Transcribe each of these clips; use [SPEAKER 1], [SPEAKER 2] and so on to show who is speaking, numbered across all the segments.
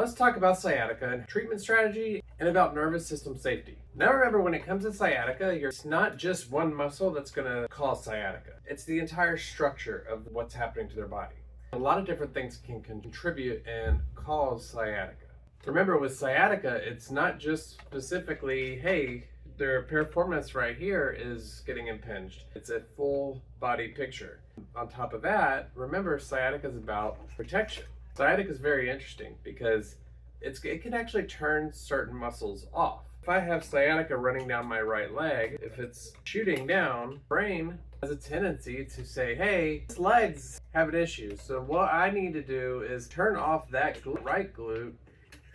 [SPEAKER 1] Let's talk about sciatica and treatment strategy and about nervous system safety. Now remember, when it comes to sciatica, it's not just one muscle that's going to cause sciatica. It's the entire structure of what's happening to their body. A lot of different things can contribute and cause sciatica. Remember, with sciatica, it's not just specifically, hey, their performance right here is getting impinged. It's a full body picture. On top of that, remember, sciatica is about protection. Sciatica is very interesting because it can actually turn certain muscles off. If I have sciatica running down my right leg, if it's shooting down, brain has a tendency to say, hey, this leg's having issues. So what I need to do is turn off that right glute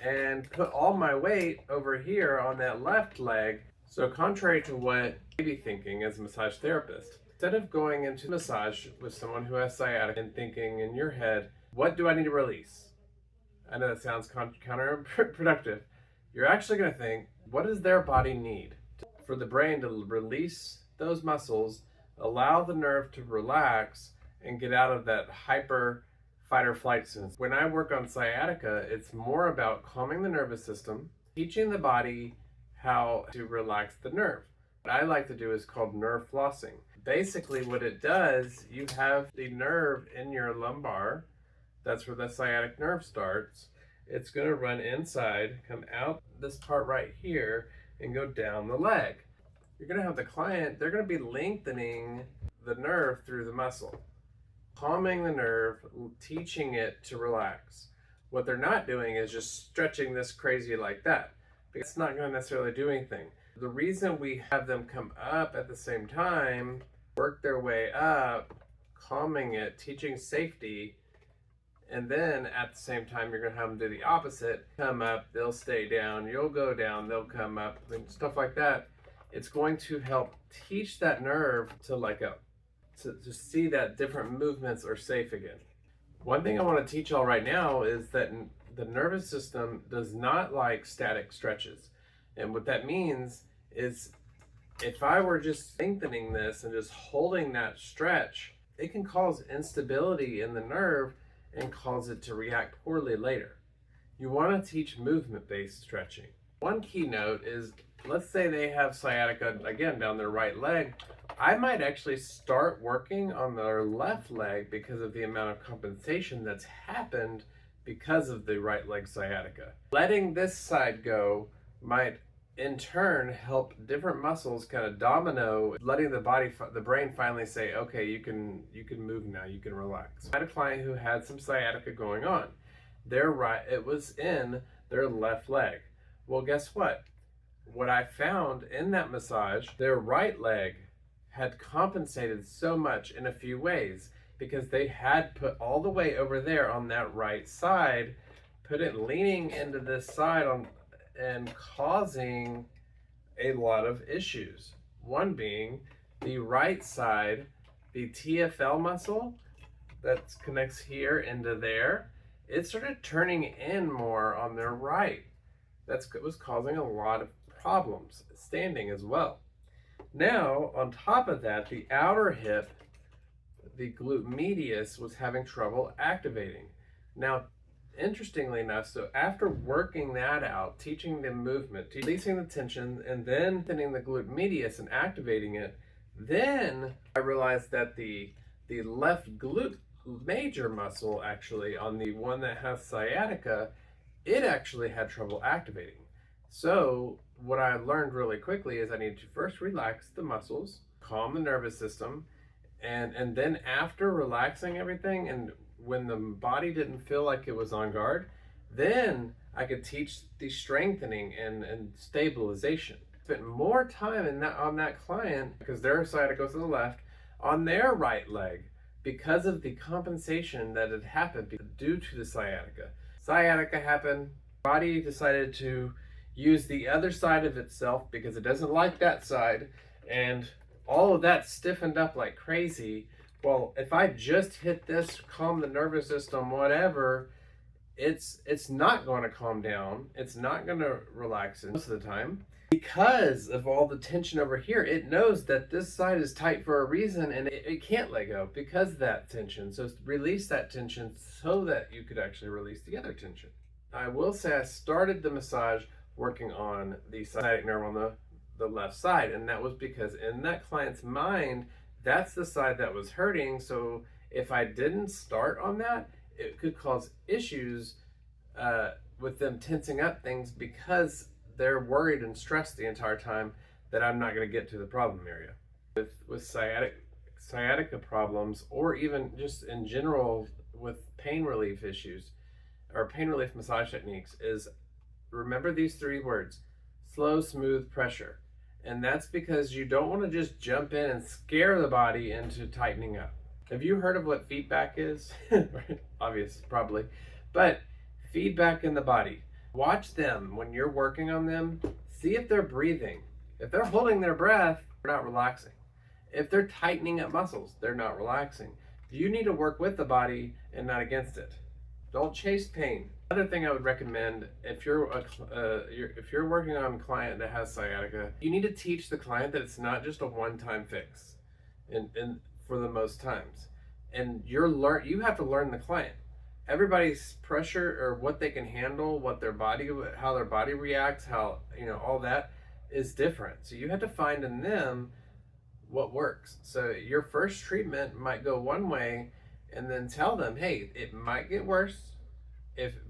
[SPEAKER 1] and put all my weight over here on that left leg. So contrary to what you may be thinking as a massage therapist, instead of going into massage with someone who has sciatica and thinking in your head, what do I need to release? I know that sounds counterproductive. You're actually going to think, what does their body need? For the brain to release those muscles, allow the nerve to relax, and get out of that hyper fight or flight sense. When I work on sciatica, it's more about calming the nervous system, teaching the body how to relax the nerve. What I like to do is called nerve flossing. Basically what it does, you have the nerve in your lumbar. That's where the sciatic nerve starts. It's going to run inside, come out this part right here, and go down the leg. You're going to have the client, they're going to be lengthening the nerve through the muscle, calming the nerve, teaching it to relax. What they're not doing is just stretching this crazy like that, because it's not going to necessarily do anything. The reason we have them come up at the same time, work their way up, calming it, teaching safety, and then at the same time, you're going to have them do the opposite. Come up, they'll stay down, you'll go down, they'll come up, and stuff like that. It's going to help teach that nerve to let go, to see that different movements are safe again. One thing I want to teach y'all right now is that the nervous system does not like static stretches. And what that means is if I were just lengthening this and just holding that stretch, it can cause instability in the nerve and cause it to react poorly later. You want to teach movement-based stretching. One key note is, let's say they have sciatica, again, down their right leg. I might actually start working on their left leg because of the amount of compensation that's happened because of the right leg sciatica. Letting this side go might in turn help different muscles kind of domino, letting the brain finally say, okay, you can move now, you can relax. I had a client who had some sciatica going on. It was in their left leg. Well, guess what? What I found in that massage, their right leg had compensated so much in a few ways because they had put all the weight over there on that right side, put it leaning into this side and causing a lot of issues. One being the right side, the TFL muscle that connects here into there, it started turning in more on their right. That was causing a lot of problems, standing as well. Now, on top of that, the outer hip, the glute medius, was having trouble activating. Now, interestingly enough, so after working that out, teaching the movement, releasing the tension, and then thinning the glute medius and activating it, then I realized that the left glute major muscle, actually, on the one that has sciatica, it actually had trouble activating. So what I learned really quickly is I need to first relax the muscles, calm the nervous system, and then after relaxing everything, and when the body didn't feel like it was on guard, then I could teach the strengthening and stabilization. Spent more time on that client, because their sciatica goes to the left, on their right leg, because of the compensation that had happened due to the sciatica. Sciatica happened, body decided to use the other side of itself because it doesn't like that side, and all of that stiffened up like crazy. Well, if I just hit this, calm the nervous system, whatever, it's not going to calm down. It's not going to relax most of the time. Because of all the tension over here, it knows that this side is tight for a reason, and it can't let go because of that tension. So release that tension so that you could actually release the other tension. I will say I started the massage working on the sciatic nerve on the left side, and that was because in that client's mind, that's the side that was hurting. So if I didn't start on that, it could cause issues with them tensing up things because they're worried and stressed the entire time that I'm not going to get to the problem area. With sciatica problems, or even just in general with pain relief issues or pain relief massage techniques, is remember these three words: slow, smooth pressure. And that's because you don't want to just jump in and scare the body into tightening up. Have you heard of what feedback is? Obvious, probably. But feedback in the body. Watch them when you're working on them. See if they're breathing. If they're holding their breath, they're not relaxing. If they're tightening up muscles, they're not relaxing. You need to work with the body and not against it. Don't chase pain. Another thing I would recommend, if you're working on a client that has sciatica, you need to teach the client that it's not just a one-time fix, and for the most times. And you have to learn the client. Everybody's pressure, or what they can handle, how their body reacts, how, all that is different. So you have to find in them what works. So your first treatment might go one way, and then tell them, hey, it might get worse,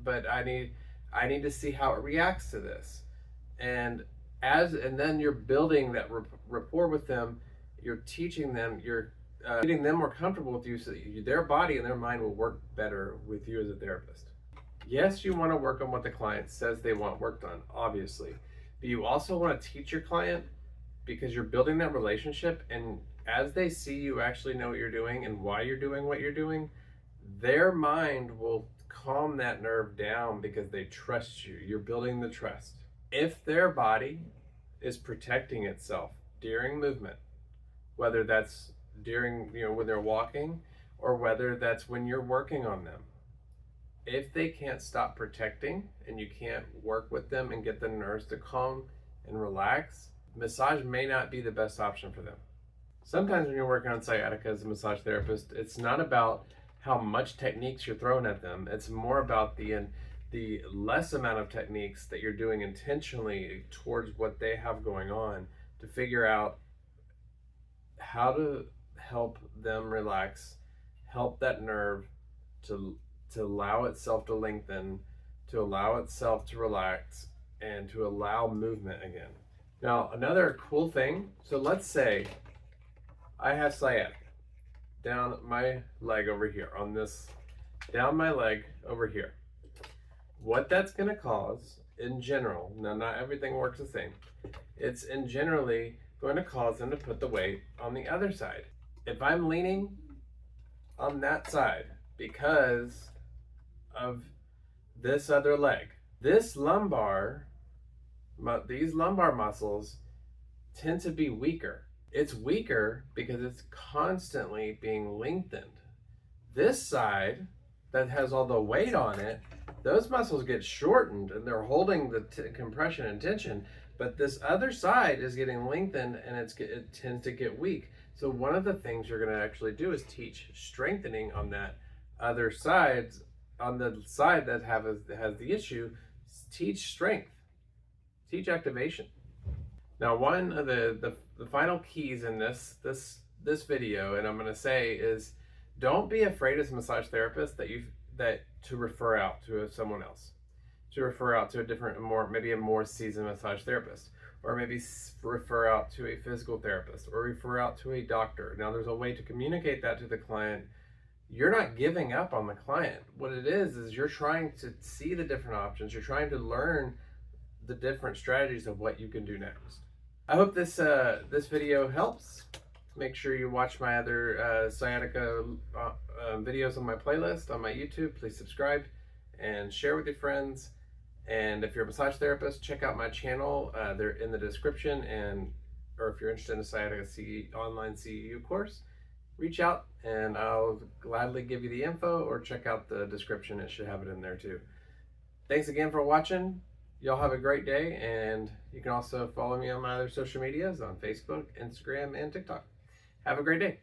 [SPEAKER 1] but I need to see how it reacts to this. And then you're building that rapport with them. You're teaching them. You're getting them more comfortable with you, so that their body and their mind will work better with you as a therapist. Yes, you want to work on what the client says they want worked on, obviously, but you also want to teach your client, because you're building that relationship, and as they see you actually know what you're doing and why you're doing what you're doing, their mind will calm that nerve down because they trust you. You're building the trust. If their body is protecting itself during movement, whether that's during, when they're walking, or whether that's when you're working on them, if they can't stop protecting and you can't work with them and get the nerves to calm and relax, massage may not be the best option for them. Sometimes when you're working on sciatica as a massage therapist, it's not about how much techniques you're throwing at them. It's more about the less amount of techniques that you're doing intentionally towards what they have going on, to figure out how to help them relax, help that nerve to allow itself to lengthen, to allow itself to relax, and to allow movement again. Now, another cool thing, so let's say I have sciatica down my leg over here, down my leg over here. What that's going to cause in general, now not everything works the same, it's in generally going to cause them to put the weight on the other side. If I'm leaning on that side because of this other leg, these lumbar muscles tend to be weaker. It's weaker because it's constantly being lengthened. This side that has all the weight on it, those muscles get shortened and they're holding the compression and tension, but this other side is getting lengthened and it tends to get weak. So one of the things you're going to actually do is teach strengthening on that other side, on the side that has the issue. Teach strength, teach activation. Now, one of the final keys in this video, and I'm going to say, is don't be afraid as a massage therapist to refer out to someone else, to refer out to maybe a more seasoned massage therapist, or maybe refer out to a physical therapist, or refer out to a doctor. Now, there's a way to communicate that to the client. You're not giving up on the client. What it is you're trying to see the different options. You're trying to learn the different strategies of what you can do next. I hope this video helps. Make sure you watch my other sciatica videos on my playlist on my YouTube. Please subscribe and share with your friends. And if you're a massage therapist, check out my channel. They're in the description. Or if you're interested in a sciatica online CEU course, reach out and I'll gladly give you the info, or check out the description. It should have it in there too. Thanks again for watching. Y'all have a great day, and you can also follow me on my other social medias on Facebook, Instagram, and TikTok. Have a great day.